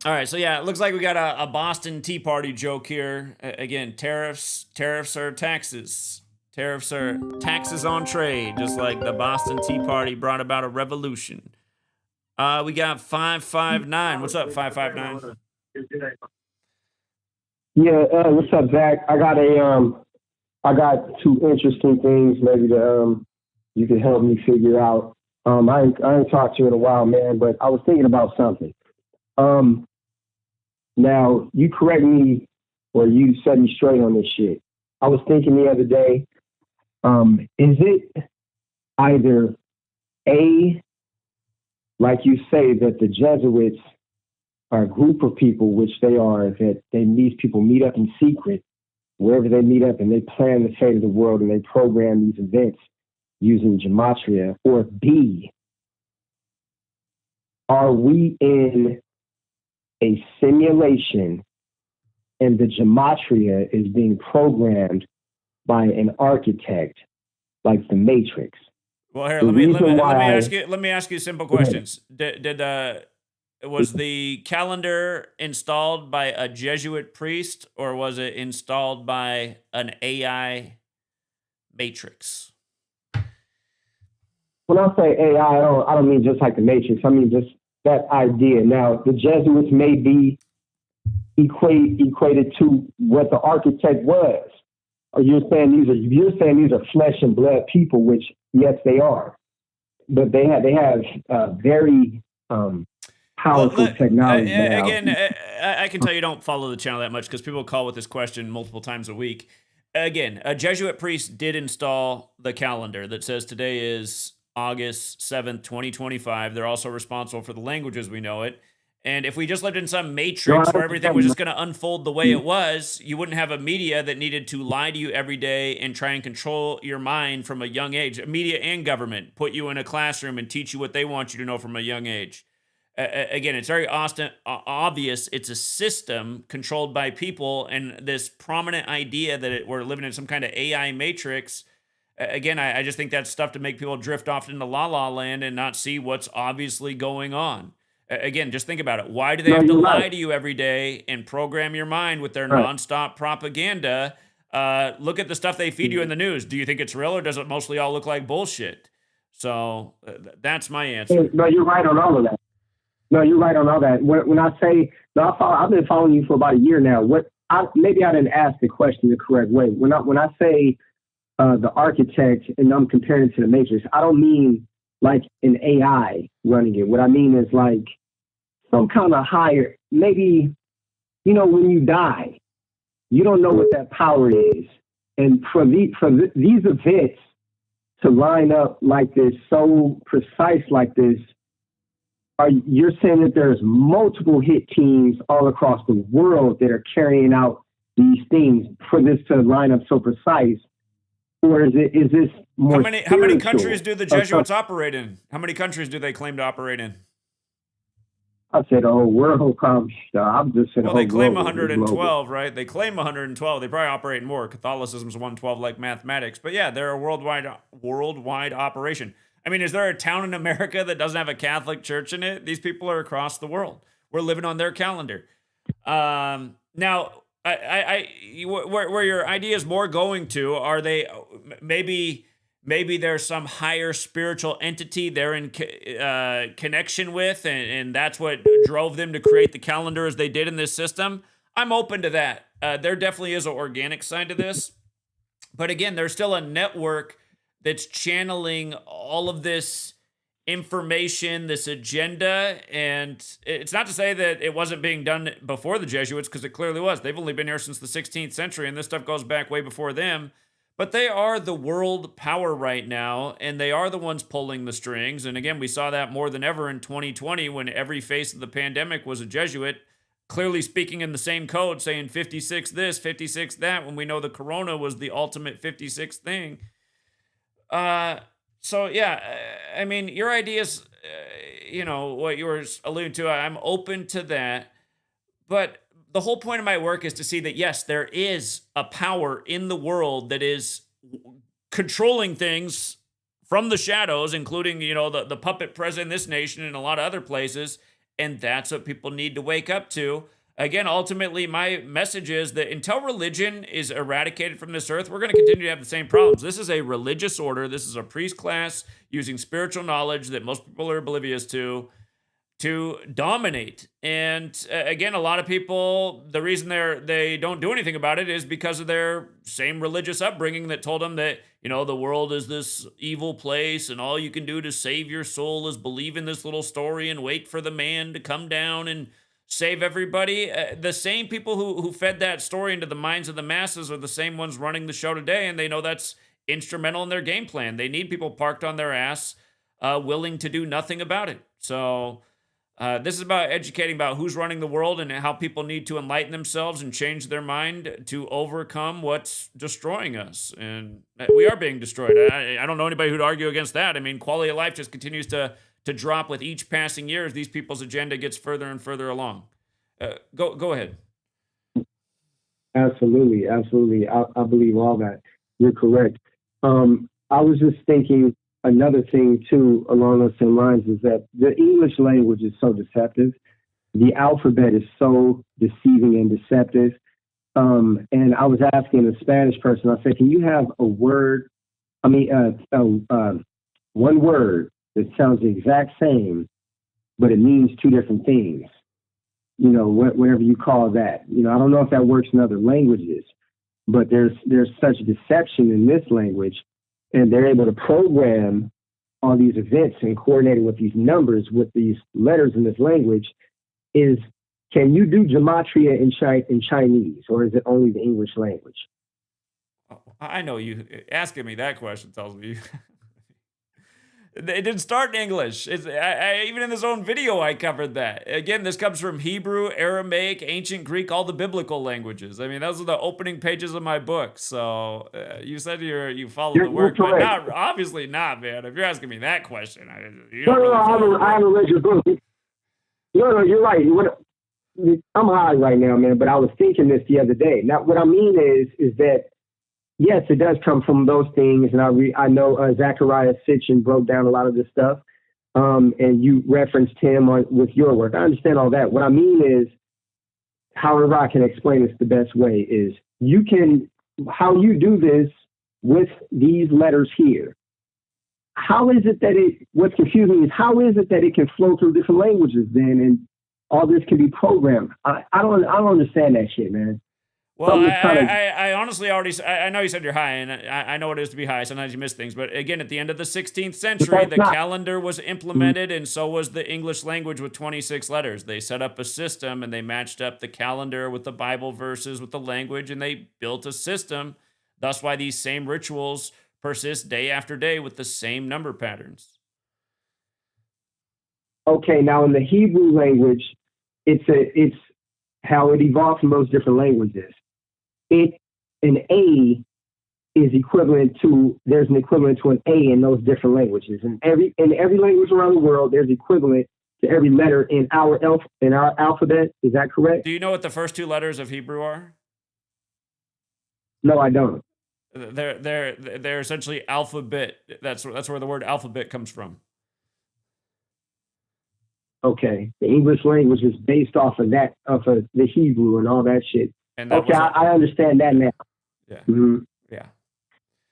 S1: All right, so yeah, it looks like we got a Boston Tea Party joke here. Again, tariffs are taxes. Tariffs are taxes on trade, just like the Boston Tea Party brought about a revolution. We got 559. What's up, 559?
S5: Yeah, what's up, Zach? I got two interesting things maybe to you can help me figure out. I ain't talked to you in a while, man, but I was thinking about something. Now you correct me or you set me straight on this shit. I was thinking the other day, is it either A, like you say, that the Jesuits are a group of people, which they are, that these people meet up in secret, wherever they meet up, and they plan the fate of the world and they program these events using gematria, or B, are we in a simulation and the gematria is being programmed by an architect like the Matrix?
S1: Well, here, let me ask you simple questions. Was the calendar installed by a Jesuit priest, or was it installed by an AI matrix?
S5: When I say AI, I don't mean just like the Matrix. I mean just that idea. Now, the Jesuits may be equated to what the architect was. Or you're saying these are flesh and blood people, which yes, they are, but they have very powerful technology.
S1: Again, I can tell you don't follow the channel that much because people call with this question multiple times a week. Again, a Jesuit priest did install the calendar that says today is August 7th, 2025. They're also responsible for the language as we know it. And if we just lived in some matrix where everything was just going to unfold the way it was, you wouldn't have a media that needed to lie to you every day and try and control your mind from a young age. Media and government put you in a classroom and teach you what they want you to know from a young age. Again, it's very obvious it's a system controlled by people, and this prominent idea that we're living in some kind of AI matrix. Again, I just think that's stuff to make people drift off into la-la land and not see what's obviously going on. Again, just think about it. Why do they have to lie to you every day and program your mind with their nonstop propaganda? Look at the stuff they feed you in the news. Do you think it's real, or does it mostly all look like bullshit? So that's my answer.
S5: No, you're right on all of that. No, you're right on all that. When I say, I've been following you for about a year now. Maybe I didn't ask the question the correct way. When I say the architect and I'm comparing it to the Matrix, I don't mean like an AI running it. What I mean is like some kind of higher, maybe, when you die, you don't know what that power is. And for these events to line up like this, so precise like this, you're saying that there's multiple hit teams all across the world that are carrying out these things for this to line up so precise. or is this more?
S1: How many countries do the
S5: spiritual?
S1: Jesuits operate in? How many countries do they claim to operate in?
S5: I said the whole world. I'm just saying.
S1: Well,
S5: the
S1: they
S5: whole
S1: claim
S5: global,
S1: 112, right? They claim 112. They probably operate in more. Catholicism's 112, like mathematics. But yeah, they're a worldwide operation. I mean, is there a town in America that doesn't have a Catholic church in it? These people are across the world. We're living on their calendar. Now, where your idea is more going to, are they maybe there's some higher spiritual entity they're in connection with, and that's what drove them to create the calendar as they did in this system? I'm open to that. There definitely is an organic side to this. But again, there's still a network that's channeling all of this information, this agenda, and it's not to say that it wasn't being done before the Jesuits, because it clearly was. They've only been here since the 16th century, and this stuff goes back way before them. But they are the world power right now, and they are the ones pulling the strings. And again, we saw that more than ever in 2020 when every face of the pandemic was a Jesuit, clearly speaking in the same code, saying 56 this, 56 that, when we know the corona was the ultimate 56 thing. So yeah, I mean, your ideas, what you were alluding to, I'm open to that. But the whole point of my work is to see that, yes, there is a power in the world that is controlling things from the shadows, including, the puppet president in this nation and a lot of other places. And that's what people need to wake up to. Again, ultimately, my message is that until religion is eradicated from this earth, we're going to continue to have the same problems. This is a religious order. This is a priest class using spiritual knowledge that most people are oblivious to dominate. And again, a lot of people, the reason they don't do anything about it is because of their same religious upbringing that told them that, the world is this evil place and all you can do to save your soul is believe in this little story and wait for the man to come down and save everybody. The same people who fed that story into the minds of the masses are the same ones running the show today, and they know that's instrumental in their game plan. They need people parked on their ass, willing to do nothing about it. So this is about educating about who's running the world and how people need to enlighten themselves and change their mind to overcome what's destroying us. And we are being destroyed. I don't know anybody who'd argue against that. I mean, quality of life just continues to drop with each passing year as these people's agenda gets further and further along. Go ahead.
S5: Absolutely. I believe all that. You're correct. I was just thinking another thing too along those same lines is that the English language is so deceptive. The alphabet is so deceiving and deceptive. And I was asking a Spanish person, I said, can you have one word that sounds the exact same, but it means two different things? Whatever you call that. I don't know if that works in other languages, but there's such deception in this language, and they're able to program all these events and coordinate with these numbers, with these letters in this language. Can you do gematria in Chinese, or is it only the English language?
S1: I know you asking me that question tells me it didn't start in English. Even in this own video, I covered that. Again, this comes from Hebrew, Aramaic, ancient Greek, all the biblical languages. I mean, those are the opening pages of my book. So you said you followed the work, but obviously not, man. If you're asking me that question, I
S5: haven't read your book. No, you're right. I'm high right now, man, but I was thinking this the other day. Now, what I mean is that, yes, it does come from those things, and I know Zachariah Sitchin broke down a lot of this stuff, and you referenced him with your work. I understand all that. What I mean is, however I can explain this the best way is, how you do this with these letters here. How is it that what's confusing is how is it that it can flow through different languages then, and all this can be programmed? I don't understand that shit, man.
S1: Well, I honestly I know you said you're high, and I know it is to be high. Sometimes you miss things. But again, at the end of the 16th century, the calendar was implemented, and so was the English language with 26 letters. They set up a system, and they matched up the calendar with the Bible verses, with the language, and they built a system. That's why these same rituals persist day after day with the same number patterns.
S5: Okay, now in the Hebrew language, it's how it evolved from those different languages. An A is equivalent to, there's an equivalent to an A in those different languages. In every language around the world, there's equivalent to every letter in our alphabet. Is that correct?
S1: Do you know what the first 2 letters of Hebrew are?
S5: No, I don't.
S1: They're essentially alphabet. That's where the word alphabet comes from.
S5: Okay, the English language is based off of that, the Hebrew and all that shit.
S1: And that
S5: okay, I understand that now.
S1: Yeah.
S5: Mm-hmm.
S1: Yeah.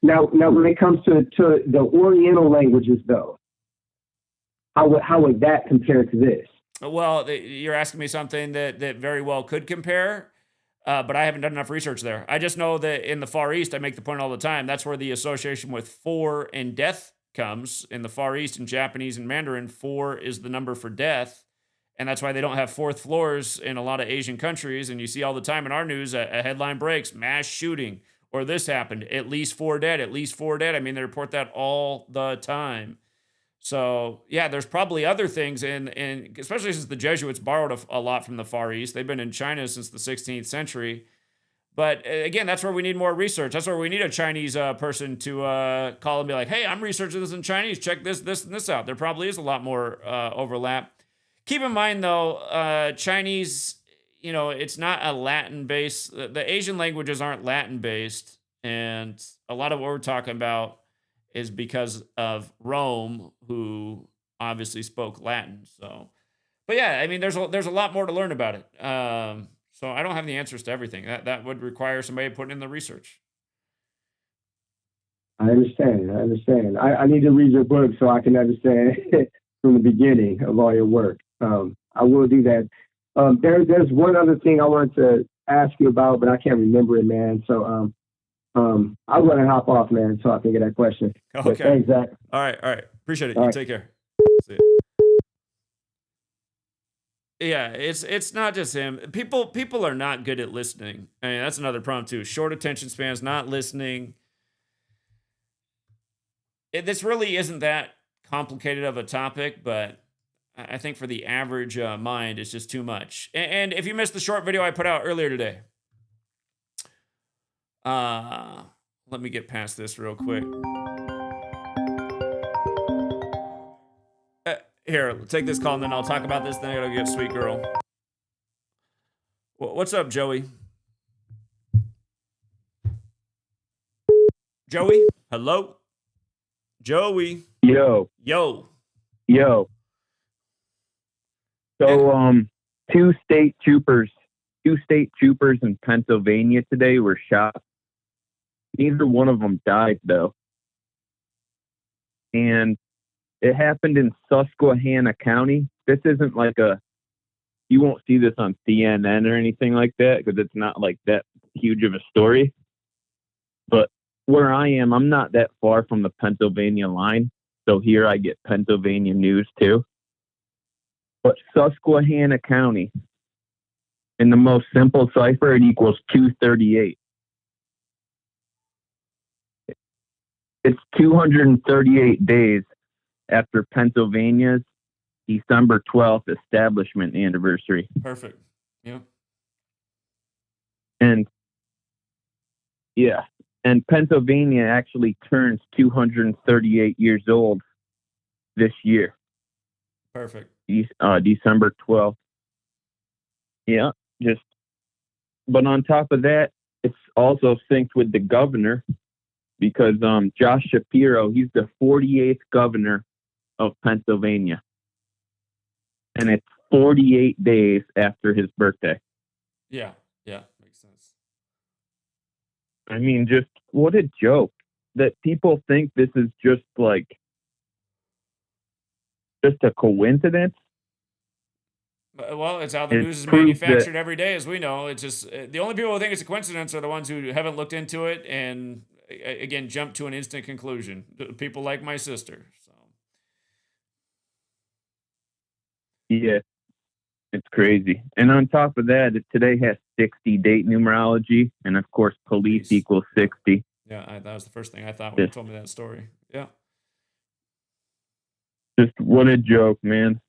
S5: Now, when it comes to the Oriental languages, though, how would that compare to this?
S1: Well, you're asking me something that very well could compare, but I haven't done enough research there. I just know that in the Far East, I make the point all the time, that's where the association with 4 and death comes. In the Far East, in Japanese and Mandarin, 4 is the number for death. And that's why they don't have 4th floors in a lot of Asian countries. And you see all the time in our news, a headline breaks, mass shooting, or this happened, at least 4 dead, at least 4 dead. I mean, they report that all the time. So, yeah, there's probably other things, and especially since the Jesuits borrowed a lot from the Far East. They've been in China since the 16th century. But again, that's where we need more research. That's where we need a Chinese person to call and be like, hey, I'm researching this in Chinese. Check this, and this out. There probably is a lot more overlap. Keep in mind, though, Chinese, it's not a Latin-based. The Asian languages aren't Latin-based. And a lot of what we're talking about is because of Rome, who obviously spoke Latin. So, but yeah, I mean, there's a lot more to learn about it. So I don't have the answers to everything. That would require somebody putting in the research.
S5: I understand. I need to read your book so I can understand from the beginning of all your work. I will do that. There's one other thing I wanted to ask you about, but I can't remember it, man. So I'm going to hop off, man, so I can get that question.
S1: Okay.
S5: But thanks, Zach.
S1: All right. Appreciate it.
S5: All
S1: You
S5: right.
S1: take care. See ya. Yeah, it's not just him. People are not good at listening. I mean, that's another problem too. Short attention spans, not listening. This really isn't that complicated of a topic, but I think for the average mind, it's just too much. And if you missed the short video I put out earlier today, let me get past this real quick. Here, take this call, and then I'll talk about this. Then I gotta get Sweet Girl. What's up, Joey? Joey? Hello? Joey?
S6: Yo. So, two state troopers in Pennsylvania today were shot. Neither one of them died, though. And it happened in Susquehanna County. This isn't like you won't see this on CNN or anything like that because it's not like that huge of a story. But where I am, I'm not that far from the Pennsylvania line. So here I get Pennsylvania news too. But Susquehanna County, in the most simple cipher, it equals 238. It's 238 days after Pennsylvania's December 12th establishment anniversary.
S1: Perfect. Yeah.
S6: And Pennsylvania actually turns 238 years old this year.
S1: Perfect.
S6: December 12th. Yeah, but on top of that, it's also synced with the governor because Josh Shapiro, he's the 48th governor of Pennsylvania. And it's 48 days after his birthday.
S1: Yeah, makes sense.
S6: I mean, just what a joke that people think this is just a coincidence.
S1: Well, it's how the news is manufactured every day, as we know. It's just the only people who think it's a coincidence are the ones who haven't looked into it and, again, jump to an instant conclusion. People like my sister. So.
S6: Yeah, it's crazy. And on top of that, today has 60 date numerology, and of course, police equals 60.
S1: Yeah, that was the first thing I thought when you told me that story. Yeah.
S6: Just what a joke, man.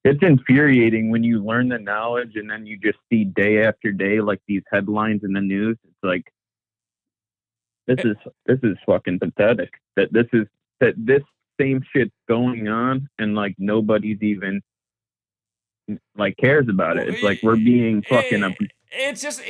S6: It's infuriating when you learn the knowledge and then you just see day after day like these headlines in the news. It's like This is fucking pathetic. That this same shit's going on and like nobody's even like cares about it. It's like we're being fucking up.
S1: It's just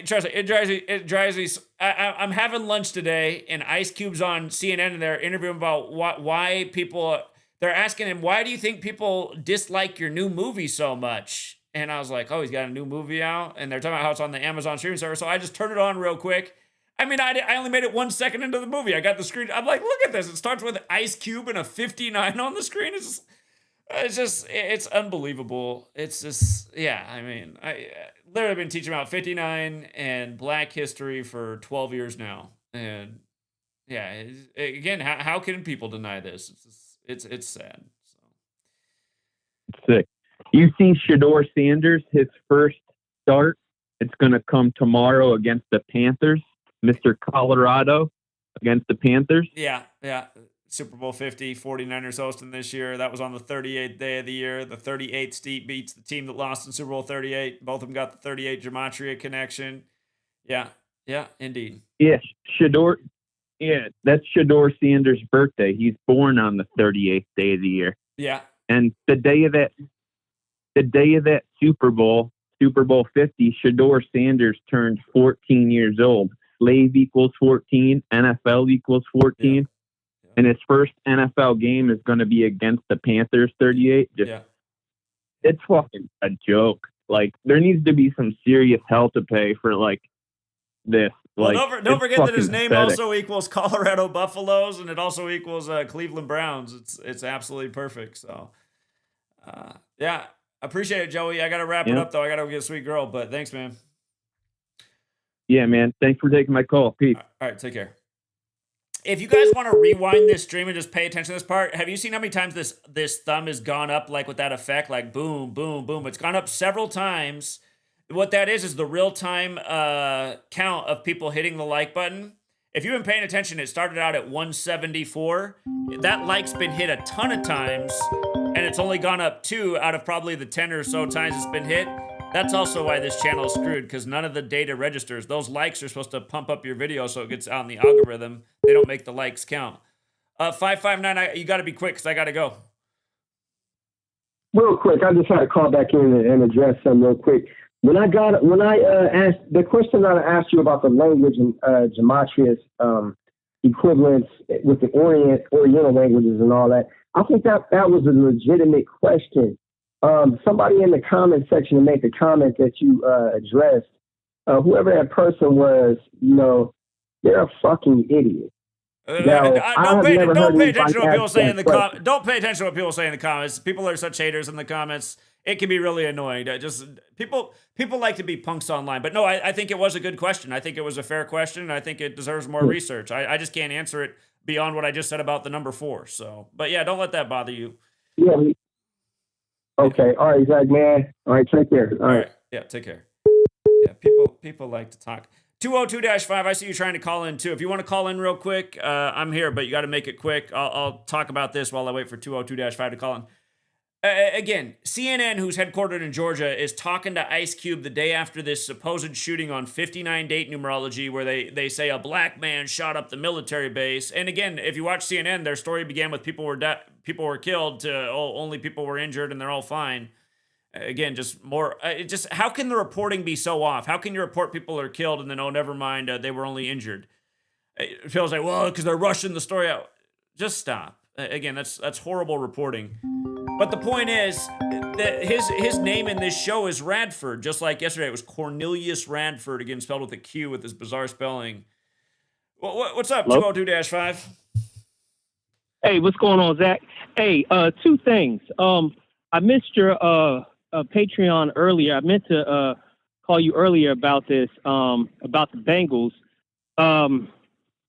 S1: trust me, it drives me. I'm having lunch today, and Ice Cube's on CNN, and they're interviewing about why people. They're asking him, why do you think people dislike your new movie so much? And I was like, oh, he's got a new movie out, and they're talking about how it's on the Amazon streaming service. So I just turned it on real quick. I mean, I only made it 1 second into the movie. I got the screen. I'm like, look at this. It starts with Ice Cube and a 59 on the screen. It's unbelievable. It's just, yeah. I mean, I literally been teaching about 59 and Black history for 12 years now, and yeah. Again, how can people deny this? It's sad. So.
S6: It's sick. You see Shedeur Sanders, his first start. It's going to come tomorrow against the Panthers. Mr. Colorado against the Panthers.
S1: Yeah. Super Bowl 50, 49ers hosting this year. That was on the 38th day of the year. The 38th Steep beats the team that lost in Super Bowl 38. Both of them got the 38 Gematria connection. Yeah, indeed.
S6: Yeah, Shedeur. Yeah, that's Shedeur Sanders' birthday. He's born on the 38th day of the year.
S1: Yeah.
S6: And the day of that Super Bowl 50, Shedeur Sanders turned 14 years old. Slave equals 14. NFL equals 14. Yeah. And his first NFL game is going to be against the Panthers 38. It's fucking a joke. Like, there needs to be some serious hell to pay for, like, this.
S1: Well,
S6: like,
S1: don't forget that his name
S6: pathetic.
S1: also equals Colorado Buffaloes, and it also equals Cleveland Browns. It's absolutely perfect. So, yeah, appreciate it, Joey. I got to wrap it up, though. I got to go get a sweet girl, but thanks, man.
S6: Yeah, man. Thanks for taking my call. Peace.
S1: All right, take care. If you guys want to rewind this stream and just pay attention to this part, have you seen how many times this thumb has gone up, like with that effect, like boom, boom, boom? It's gone up several times. What that is the real-time count of people hitting the like button. If you've been paying attention, it started out at 174. That like's been hit a ton of times, and it's only gone up 2 out of probably the 10 or so times it's been hit. That's also why this channel is screwed, because none of the data registers. Those likes are supposed to pump up your video so it gets out in the algorithm. They don't make the likes count. 559, you got to be quick because I got to go.
S5: Real quick, I just had to call back in and address something real quick. When I asked the question that I asked you about the language and Gematria's equivalence with the Oriental languages and all that, I think that was a legitimate question. Somebody in the comment section made the comment that you addressed. Whoever that person was, they're a fucking idiot.
S1: Don't pay attention to what people say in the comments. Don't pay attention to what people say in the comments. People are such haters in the comments. It can be really annoying. Just people like to be punks online. But no, I think it was a good question. I think it was a fair question. And I think it deserves more research. I just can't answer it beyond what I just said about the number 4. So, but yeah, don't let that bother you.
S5: Yeah. Okay. All right, Zach, man. All right, take care. All right.
S1: Yeah, take care. Yeah, people like to talk. 202-5, I see you trying to call in too. If you want to call in real quick, I'm here, but you got to make it quick. I'll talk about this while I wait for 202-5 to call in. Again, CNN, who's headquartered in Georgia, is talking to Ice Cube the day after this supposed shooting on 59 date numerology, where they say a black man shot up the military base. And again, if you watch CNN, their story began with people were killed to only people were injured and they're all fine. Again, just more. How can the reporting be so off? How can you report people are killed and then never mind, they were only injured? People say, well, because they're rushing the story out. Just stop. Again, that's horrible reporting. But the point is that his name in this show is Radford, just like yesterday it was Cornelius Radford, again spelled with a Q with this bizarre spelling. What's up, 202-5?
S7: Hey, what's going on, Zach? Hey, 2 things. I missed your Patreon earlier. I meant to call you earlier about this, about the Bengals.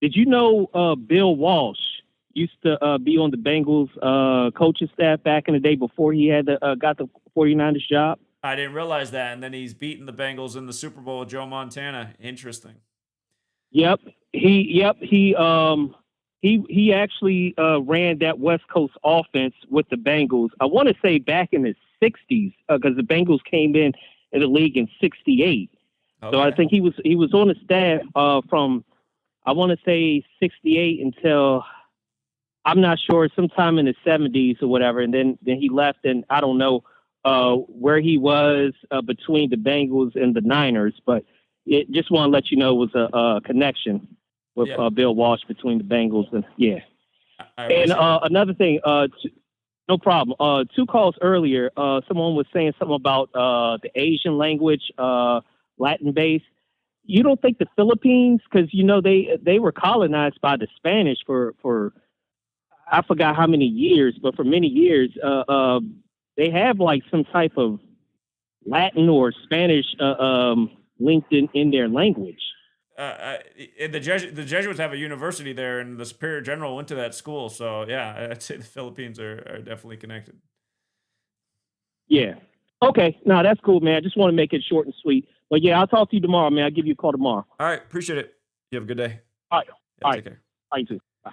S7: Did you know Bill Walsh used to be on the Bengals coaching staff back in the day before he had got the 49ers job?
S1: I didn't realize that. And then he's beaten the Bengals in the Super Bowl with Joe Montana. Interesting.
S7: Yep. He actually ran that West Coast offense with the Bengals. I want to say back in the 60s, because the Bengals came in the league in 68. Okay. So I think he was on the staff from I want to say 68 until I'm not sure, sometime in the 70s or whatever. And then he left, and I don't know where he was between the Bengals and the Niners, but it just want to let you know it was a connection with Bill Walsh between the Bengals and And another thing, no problem. 2 calls earlier, someone was saying something about the Asian language, Latin base. You don't think the Philippines, because they were colonized by the Spanish for I forgot how many years, but for many years, they have like some type of Latin or Spanish linked in their language.
S1: The Jesuits have a university there, and the Superior General went to that school. So yeah, I'd say the Philippines are definitely connected.
S7: Yeah. Okay. No, that's cool, man. I just want to make it short and sweet. But yeah, I'll talk to you tomorrow, man. I'll give you a call tomorrow.
S1: All right. Appreciate it. You have a good day.
S7: All right.
S1: Yeah, take care.
S7: All right, too. Bye.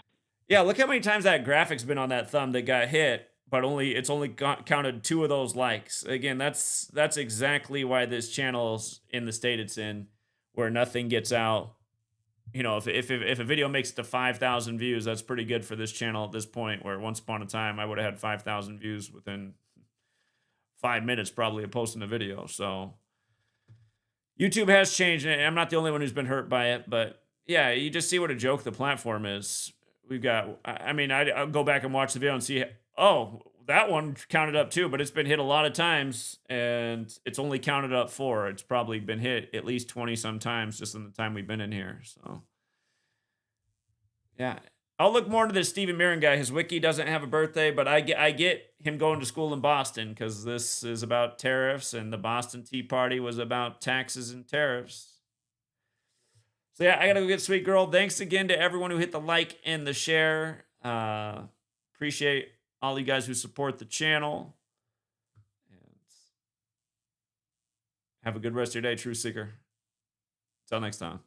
S1: Yeah, look how many times that graphic's been on that thumb that got hit, but it's only counted 2 of those likes. Again, that's exactly why this channel's in the state it's in, where nothing gets out. If a video makes it to 5,000 views, that's pretty good for this channel at this point, where once upon a time I would have had 5,000 views within 5 minutes probably of posting a video. So YouTube has changed, and I'm not the only one who's been hurt by it, but yeah, you just see what a joke the platform is. We've got, I'll go back and watch the video and see, oh, that one counted up too, but it's been hit a lot of times, and it's only counted up 4. It's probably been hit at least 20 some times just in the time we've been in here. So yeah, I'll look more into this Stephen Mirren guy. His wiki doesn't have a birthday, but I get him going to school in Boston, because this is about tariffs, and the Boston Tea Party was about taxes and tariffs. So yeah, I gotta go get Sweet Girl. Thanks again to everyone who hit the like and the share. Appreciate all you guys who support the channel. And have a good rest of your day, True Seeker. Until next time.